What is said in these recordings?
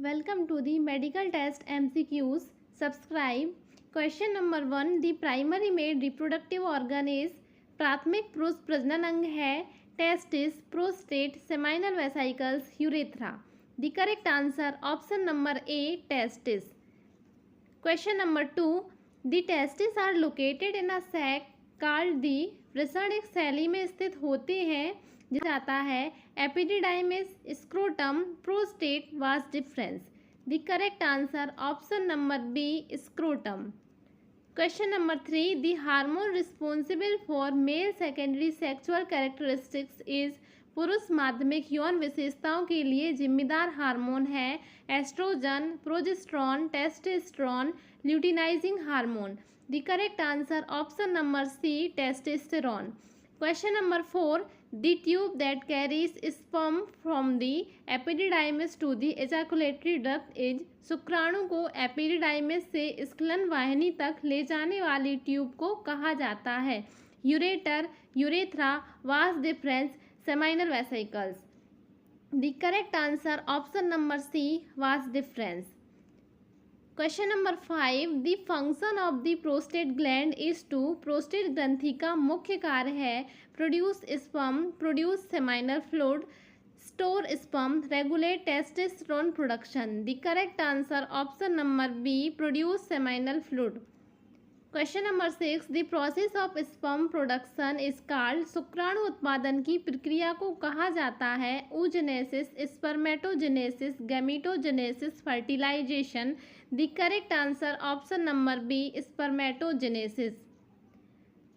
Welcome to the medical test MCQs. Subscribe. Question number 1. The primary male reproductive organ is प्राथमिक पुरुष प्रजनन अंग है testis, prostate, seminal vesicles, urethra. The correct answer option number A, testis. Question number 2. The testes are located in a sac called the वृषण एक शैली में स्थित होते हैं जिसे आता है epididymis, scrotum, prostate, vas deferens. The correct answer option number B, scrotum. Question number 3. The hormone responsible for male secondary sexual characteristics is पुरुष माध्यमिक यौन विशेषताओं के लिए जिम्मेदार हार्मोन है estrogen, progesterone, testosterone, luteinizing hormone. The correct answer option number C, testosterone. Question number 4. The tube that carries sperm from the epididymis to the ejaculatory duct is शुक्राणु को एपिडिडाइमिस से स्खलन वाहिनी तक ले जाने वाली ट्यूब को कहा जाता है ureter, urethra, vas deferens, seminal vesicles. The correct answer option number C, vas deferens. Question number 5. The function of the prostate gland is to prostate ग्रंथि का मुख्य कार्य है produce sperm, produce seminal fluid, store sperm, regulate testosterone production. The correct answer option number B, produce seminal fluid. Question number 6. The process of sperm production is called शुक्राणु उत्पादन की प्रक्रिया को कहा जाता है oogenesis, spermatogenesis, gametogenesis, fertilisation. The correct answer option number B, spermatogenesis.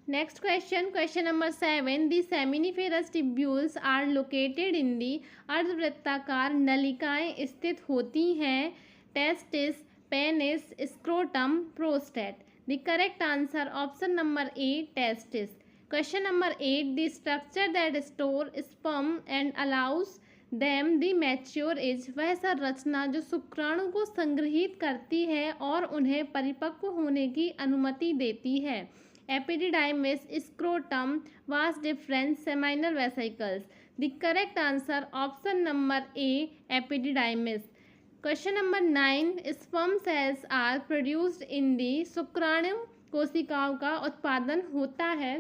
Next question, question number 7. The seminiferous tubules are located in the अर्धवृत्ताकार नलिकाएं स्थित होती हैं testis, penis, scrotum, prostate. The correct answer option number A, testis. Question number 8. The structure that store sperm and allows them the mature is वह संरचना जो शुक्राणु को संग्रहित करती है और उन्हें परिपक्व होने की अनुमति देती है epididymis, scrotum, vas deferens, seminal vesicles. The correct answer option number A, epididymis. Question number 9. Sperm cells are produced in the शुक्राणु कोशिकाओं का उत्पादन होता है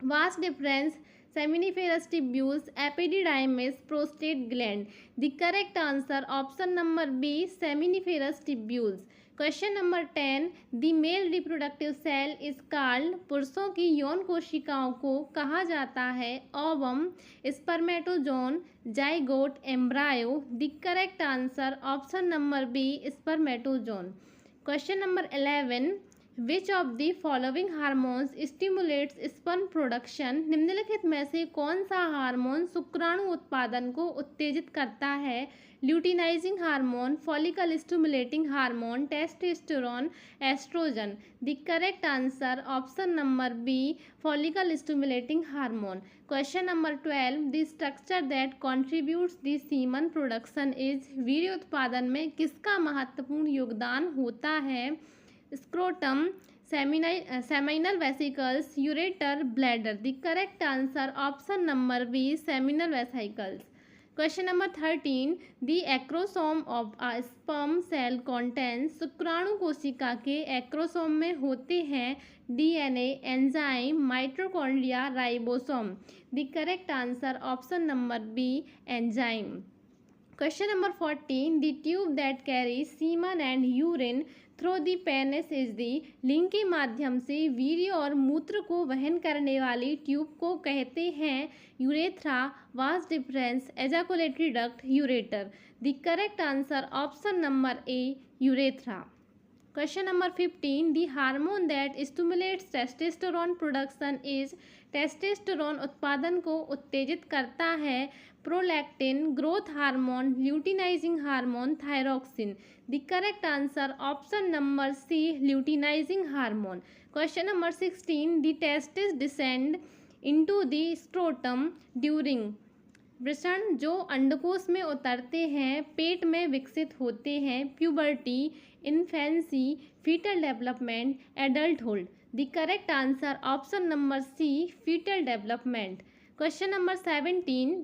vas deferens, seminiferous tubules, epididymis, prostate gland. The correct answer option number B, seminiferous tubules. Question number 10. The male reproductive cell is called पुरुषों की यौन कोशिकाओं को कहा जाता है ovum, spermatozoon, zygote, embryo. The correct answer option number B, spermatozoon. Question number 11. Which of the following hormones stimulates sperm production निम्नलिखित में से कौन सा हार्मोन शुक्राणु उत्पादन को उत्तेजित करता है luteinizing hormone, follicle stimulating hormone, testosterone, estrogen. The correct answer option number B, follicle stimulating hormone. Question number 12. The structure that contributes the semen production is वीर्य उत्पादन में किसका महत्वपूर्ण योगदान होता है scrotum, seminal vesicles, ureter, bladder. The correct answer option number B, seminal vesicles. Question number 13. The acrosome of a sperm cell contains शुक्राणु कोशिका के एक्रोसोम में होते हैं DNA, enzyme, mitochondria, ribosome. The correct answer option number B, enzyme. Question number 14. The tube that carry semen and urine through the penis is the लिंग के माध्यम से वीर्य और मूत्र को वहन करने वाली ट्यूब को कहते हैं urethra, vas deferens, ejaculatory duct, ureter. The correct answer option number A, urethra. Question number 15. The hormone that stimulates testosterone production is testosterone उत्पादन को उत्तेजित करता है prolactin, growth hormone, luteinising hormone, thyroxine. The correct answer option number C, luteinising hormone. Question number 16. The testis descend into the scrotum during वृषण जो अंडकोश में उतरते हैं पेट में विकसित होते हैं puberty, infancy, fetal development, adulthood. The correct answer option number C, fetal development. Question number 17.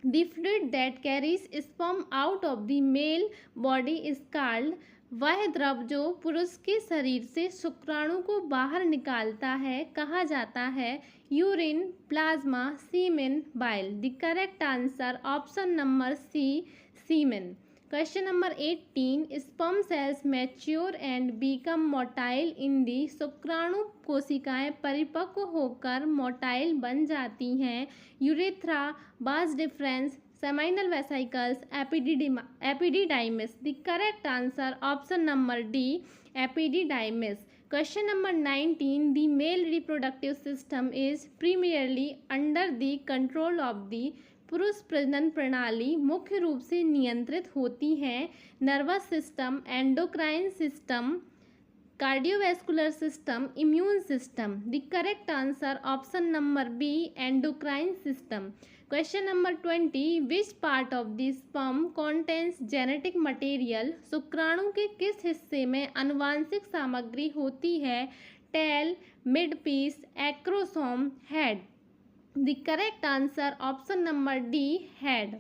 The fluid that carries sperm out of the male body is called, वह द्रव जो पुरुष के शरीर से शुक्राणु को बाहर निकालता है कहा जाता है urine, plasma, semen, bile. The correct answer option number C, semen. Question number 18, sperm cells mature and become motile in the, शुक्राणु कोशिकाएं परिपक्व होकर मोटाइल बन जाती हैं। Urethra, vas deferens, seminal vesicles, epididymis. The correct answer option number D, epididymis. Question number 19, the male reproductive system is primarily under the control of the, पुरुष प्रजनन प्रणाली मुख्य रूप से नियंत्रित होती है nervous system, endocrine system, cardiovascular system, immune system. The correct answer option number B, endocrine system. Question number 20, which part of the sperm contains genetic material, शुक्राणु के किस हिस्से में आनुवांशिक सामग्री होती है? Tail, mid piece, acrosome, head. The correct answer option number D, head.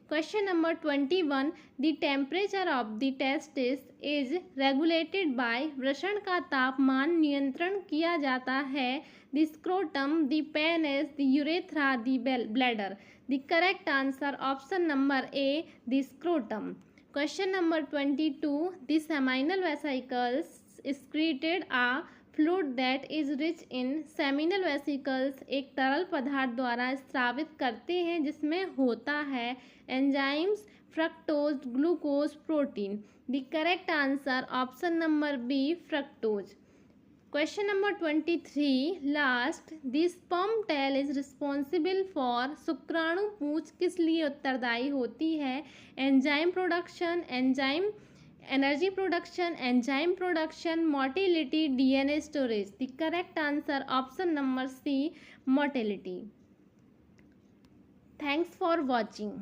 Question number 21, the temperature of the testis is regulated by, वृषण का तापमान नियंत्रण किया जाता है the scrotum, the penis, the urethra, the bladder. The correct answer option number A, the scrotum. Question number 22, the seminal vesicles excreted a fluid that is rich in, seminal vesicles एक तरल पदार्थ द्वारा स्रावित करते हैं जिसमें होता है enzymes, fructose, glucose, protein. The correct answer option number B, fructose. Question number 23, last, the sperm tail is responsible for, शुक्राणु पूंछ किस लिए उत्तरदायी होती है? Enzyme production, enzyme energy production, enzyme production, motility, DNA storage. The correct answer option number C, motility. Thanks for watching.